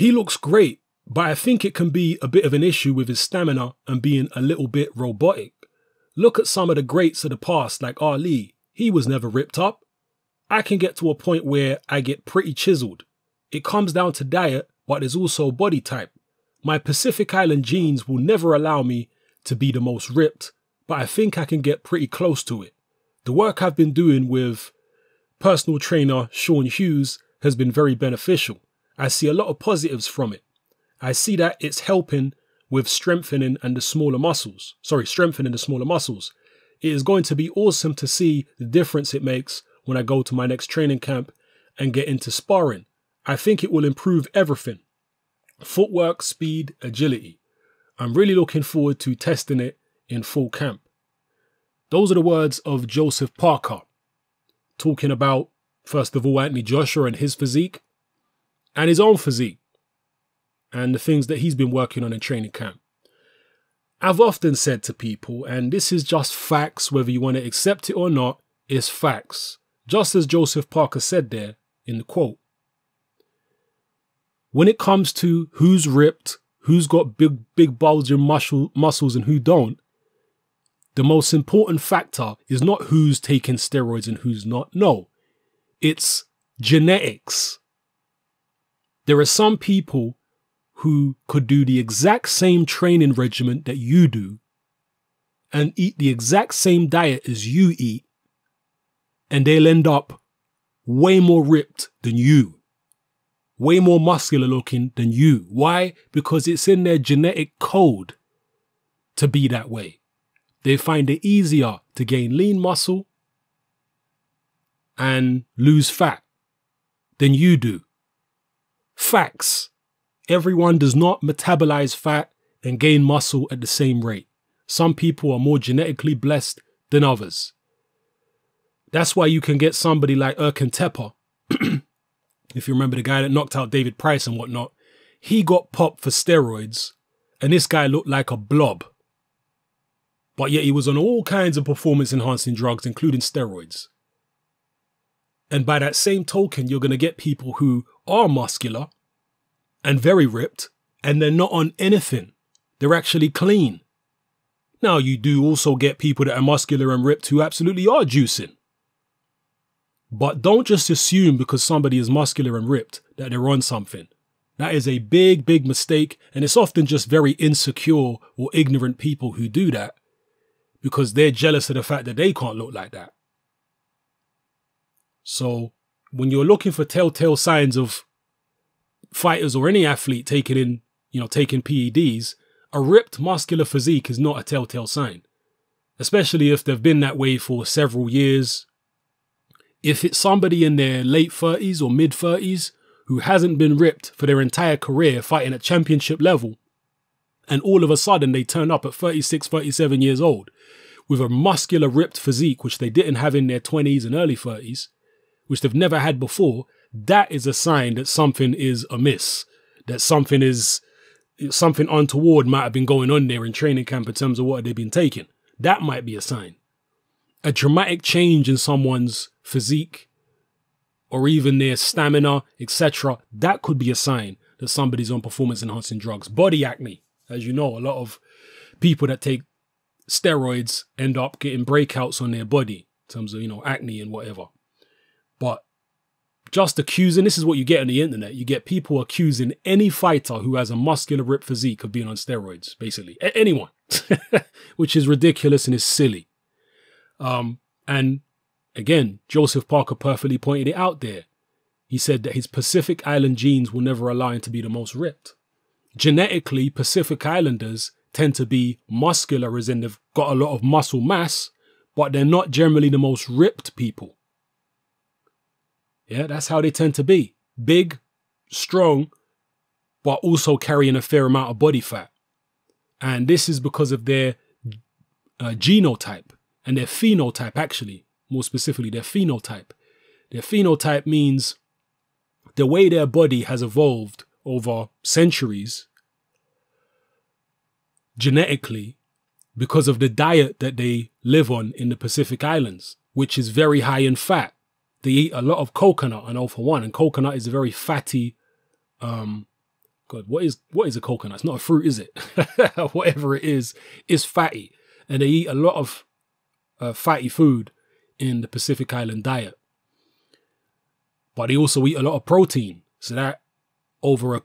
He looks great, but I think it can be a bit of an issue with his stamina and being a little bit robotic. Look at some of the greats of the past like Ali. He was never ripped up. I can get to a point where I get pretty chiseled. It comes down to diet, but there's also body type. My Pacific Island genes will never allow me to be the most ripped, but I think I can get pretty close to it. The work I've been doing with personal trainer Sean Hughes has been very beneficial. I see a lot of positives from it. I see that it's helping with strengthening the smaller muscles. It is going to be awesome to see the difference it makes when I go to my next training camp and get into sparring. I think it will improve everything. Footwork, speed, agility. I'm really looking forward to testing it in full camp. Those are the words of Joseph Parker, talking about, first of all, Anthony Joshua and his physique, and his own physique, and the things that he's been working on in training camp. I've often said to people, and this is just facts, whether you want to accept it or not, it's facts. Just as Joseph Parker said there in the quote. When it comes to who's ripped, who's got big bulging muscles and who don't, the most important factor is not who's taking steroids and who's not. No, it's genetics. There are some people who could do the exact same training regimen that you do and eat the exact same diet as you eat, and they'll end up way more ripped than you, way more muscular looking than you. Why? Because it's in their genetic code to be that way. They find it easier to gain lean muscle and lose fat than you do. Facts. Everyone does not metabolize fat and gain muscle at the same rate. Some people are more genetically blessed than others. That's why you can get somebody like Erkan Tepe, if you remember the guy that knocked out David Price and whatnot. He got popped for steroids and this guy looked like a blob. But yet he was on all kinds of performance enhancing drugs, including steroids. And by that same token, you're going to get people who are muscular and very ripped, and they're not on anything. They're actually clean. Now, you do also get people that are muscular and ripped who absolutely are juicing. But don't just assume because somebody is muscular and ripped that they're on something. That is a big, big mistake, and it's often just very insecure or ignorant people who do that because they're jealous of the fact that they can't look like that. So when you're looking for telltale signs of fighters or any athlete taking PEDs, a ripped muscular physique is not a telltale sign, especially if they've been that way for several years. If it's somebody in their late 30s or mid 30s who hasn't been ripped for their entire career fighting at championship level, and all of a sudden they turn up at 36, 37 years old with a muscular ripped physique, which they didn't have in their 20s and early 30s, which they've never had before, that is a sign that something is amiss, that something untoward might have been going on there in training camp in terms of what they've been taking. That might be a sign. A dramatic change in someone's physique or even their stamina, etc., that could be a sign that somebody's on performance enhancing drugs. Body acne. As you know, a lot of people that take steroids end up getting breakouts on their body in terms of, acne and whatever. But just accusing, this is what you get on the internet. You get people accusing any fighter who has a muscular ripped physique of being on steroids, basically. Anyone, which is ridiculous and is silly. And again, Joseph Parker perfectly pointed it out there. He said that his Pacific Island genes will never allow him to be the most ripped. Genetically, Pacific Islanders tend to be muscular, as in they've got a lot of muscle mass, but they're not generally the most ripped people. Yeah, that's how they tend to be. Big, strong, but also carrying a fair amount of body fat. And this is because of their genotype and their phenotype, actually. More specifically, their phenotype. Their phenotype means the way their body has evolved over centuries genetically because of the diet that they live on in the Pacific Islands, which is very high in fat. They eat a lot of coconut, I know for one, and coconut is a very fatty God, what is a coconut? It's not a fruit, is it? Whatever it is, it's fatty. And they eat a lot of fatty food in the Pacific Island diet. But they also eat a lot of protein. So that over,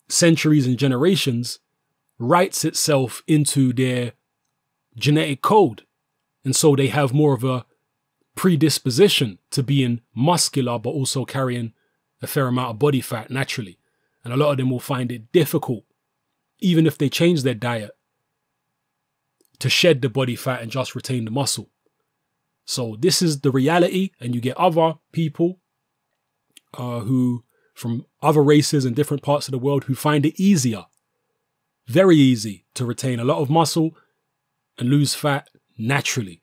centuries and generations writes itself into their genetic code. And so they have more of a predisposition to being muscular, but also carrying a fair amount of body fat naturally. And a lot of them will find it difficult, even if they change their diet, to shed the body fat and just retain the muscle. So this is the reality. And you get other people who from other races and different parts of the world who find it easier, very easy, to retain a lot of muscle and lose fat naturally.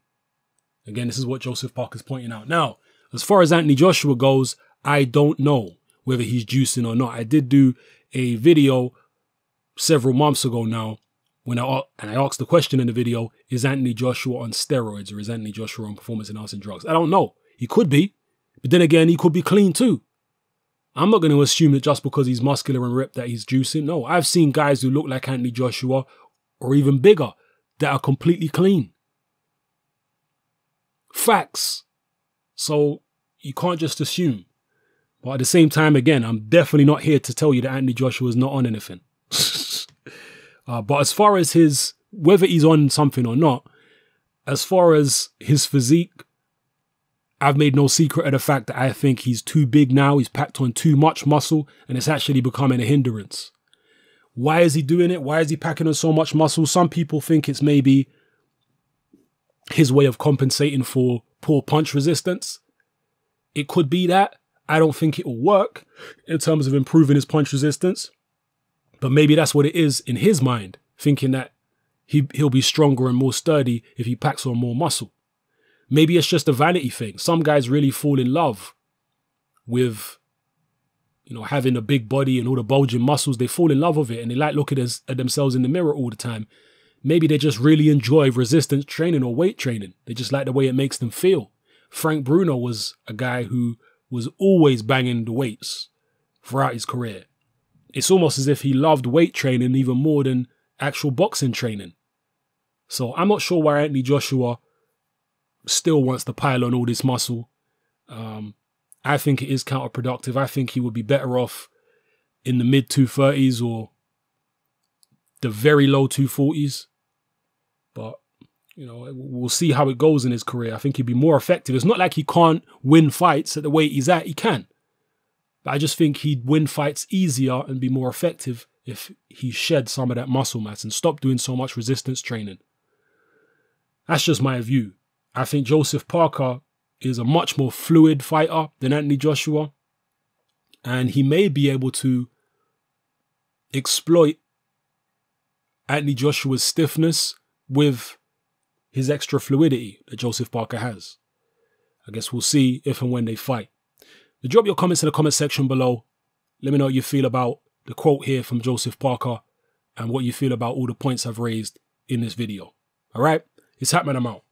Again, this is what Joseph Parker's pointing out. Now, as far as Anthony Joshua goes, I don't know whether he's juicing or not. I did do a video several months ago now when I asked the question in the video, is Anthony Joshua on steroids or is Anthony Joshua on performance-enhancing drugs? I don't know. He could be. But then again, he could be clean too. I'm not going to assume that just because he's muscular and ripped that he's juicing. No, I've seen guys who look like Anthony Joshua or even bigger that are completely clean. Facts. So you can't just assume. But at the same time, again, I'm definitely not here to tell you that Anthony Joshua is not on anything. But as far as whether he's on something or not, as far as his physique, I've made no secret of the fact that I think he's too big now. He's packed on too much muscle and it's actually becoming a hindrance. Why is he doing it? Why is he packing on so much muscle? Some people think it's maybe his way of compensating for poor punch resistance. It could be that. I don't think it will work in terms of improving his punch resistance. But maybe that's what it is in his mind, thinking that he'll be stronger and more sturdy if he packs on more muscle. Maybe it's just a vanity thing. Some guys really fall in love with, having a big body and all the bulging muscles. They fall in love with it and they like looking at themselves in the mirror all the time. Maybe they just really enjoy resistance training or weight training. They just like the way it makes them feel. Frank Bruno was a guy who was always banging the weights throughout his career. It's almost as if he loved weight training even more than actual boxing training. So I'm not sure why Anthony Joshua still wants to pile on all this muscle. I think it is counterproductive. I think he would be better off in the mid 230s or the very low 240s. But, we'll see how it goes in his career. I think he'd be more effective. It's not like he can't win fights at the weight he's at. He can. But I just think he'd win fights easier and be more effective if he shed some of that muscle mass and stopped doing so much resistance training. That's just my view. I think Joseph Parker is a much more fluid fighter than Anthony Joshua. And he may be able to exploit Anthony Joshua's stiffness with his extra fluidity that Joseph Parker has. I guess we'll see if and when they fight. Drop your comments in the comment section below. Let me know what you feel about the quote here from Joseph Parker and what you feel about all the points I've raised in this video. All right? It's Hatman, I'm out.